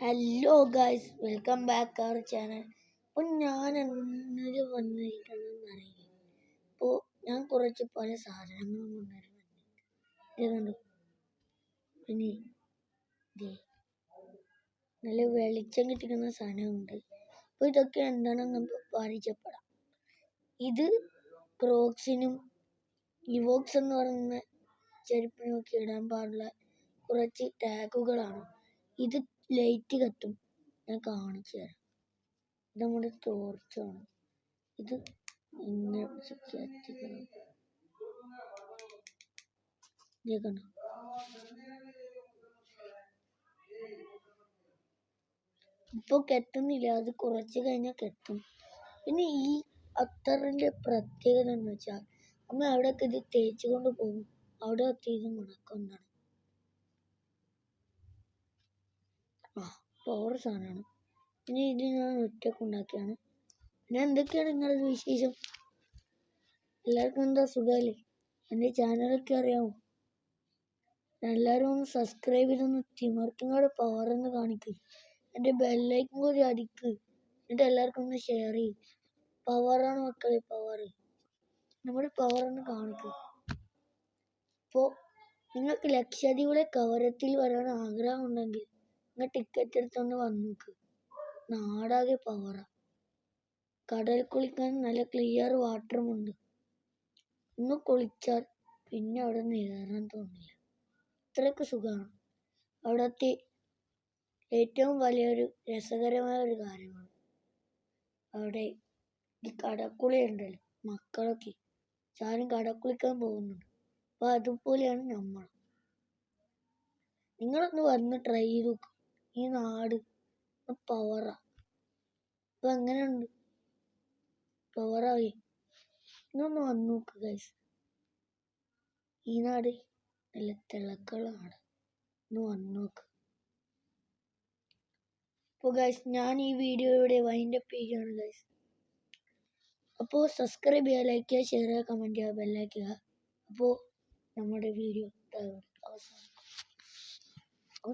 Hello guys, welcome back our channel. അപ്പോൾ ഞാൻ എന്നൊരു വന്നിരിക്കുന്നതെന്ന് അറിയില്ല. അപ്പോൾ ഞാൻ കുറച്ച് പല സാധനങ്ങളും കൊണ്ടുവരുന്നുണ്ട്. പിന്നെ നല്ല വെളിച്ചം കിട്ടിക്കുന്ന സാധനമുണ്ട്. അപ്പോൾ ഇതൊക്കെ എന്താണെന്ന് നമുക്ക് പരിചയപ്പെടാം. ഇത് ക്രോക്സിനും ഇവോക്സ് എന്ന് പറയുന്ന ചെരുപ്പിനൊക്കെ ഇടാൻ പാടുള്ള കുറച്ച് ടാഗുകളാണ്. ഇത് ലൈറ്റ് കത്തും, ഞാൻ കാണിച്ചു തരാം. ഇത് നമ്മുടെ ടോർച്ചാണ്. ഇത് ഇങ്ങനെ കത്തിക്കണം. കണ്ടോ, ഇപ്പോൾ കെട്ടുന്നില്ല, അത് കുറച്ച് കഴിഞ്ഞാൽ കെട്ടും. പിന്നെ ഈ അത്തറിൻ്റെ പ്രത്യേകത എന്ന് വെച്ചാൽ നമ്മൾ അവിടെയൊക്കെ ഇത് തേച്ച് കൊണ്ട് പോകും, അവിടെ ഒക്കെ ഇത് മുടക്കുന്നതാണ്. പവർ സാധനമാണ്. പിന്നെ ഇത് ഞാൻ ഒറ്റയ്ക്ക് ഉണ്ടാക്കിയാണ്. പിന്നെ എന്തൊക്കെയാണ് നിങ്ങളുടെ വിശേഷം? എല്ലാവർക്കും എന്താ സുഖമല്ലേ? എൻ്റെ ചാനലൊക്കെ അറിയാമോ? എല്ലാവരും ഒന്ന് സബ്സ്ക്രൈബ് ചെയ്തൊന്ന് തിമർക്കിങ്ങോട് പവർ എന്ന് കാണിക്കുക. എൻ്റെ ബെല്ലൈക്കും കൂടി അടിക്കുക. എന്നിട്ട് എല്ലാവർക്കും ഒന്ന് ഷെയർ ചെയ്യും. പവറാണ് മക്കളെ, പവർ. നമ്മുടെ പവർ ഒന്ന് കാണിക്കുക. അപ്പോൾ നിങ്ങൾക്ക് ലക്ഷദ്വീപിലെ കവരത്തിൽ വരാൻ ആഗ്രഹം ഉണ്ടെങ്കിൽ നിങ്ങൾ ടിക്കറ്റ് എടുത്തുകൊണ്ട് വന്നേക്ക്. നാടാകെ പവറാണ്. കടൽ കുളിക്കാൻ നല്ല ക്ലിയർ വാട്ടറുമുണ്ട്. ഒന്ന് കുളിച്ചാൽ പിന്നെ അവിടെ നിന്ന് ഏറാൻ തോന്നില്ല, അത്രയ്ക്ക് സുഖമാണ്. അവിടുത്തെ ഏറ്റവും വലിയൊരു രസകരമായ ഒരു കാര്യമാണ് അവിടെ ഈ കടക്കുളി ഉണ്ടല്ലോ. മക്കളൊക്കെ ചാരും കടക്കുളിക്കാൻ പോകുന്നുണ്ട്. അപ്പോൾ അതുപോലെയാണ് നമ്മൾ. നിങ്ങളൊന്ന് വന്ന് ട്രൈ ചെയ്ത് നോക്കും. ഈ നാട് പവറാണ്. അപ്പോൾ എങ്ങനെയുണ്ട്? പവറായി. ഇന്നൊന്ന് വന്ന് നോക്കുക ഗൈസ്. ഈ നാട് നല്ല തിളക്കമുള്ള നാട്. ഒന്ന് വന്ന് നോക്ക്. അപ്പോൾ ഗൈസ്, ഞാൻ ഈ വീഡിയോ ഇവിടെ വൈൻഡപ്പ് ചെയ്യുകയാണ് ഗൈസ്. അപ്പോൾ സബ്സ്ക്രൈബ് ചെയ്യുക, ലൈക്ക് ചെയ്യുക, ഷെയർ ചെയ്യുക, കമൻറ്റ് ചെയ്യുക, ബെല്ലൈക്കുക. അപ്പോൾ നമ്മുടെ വീഡിയോ അവസാനം.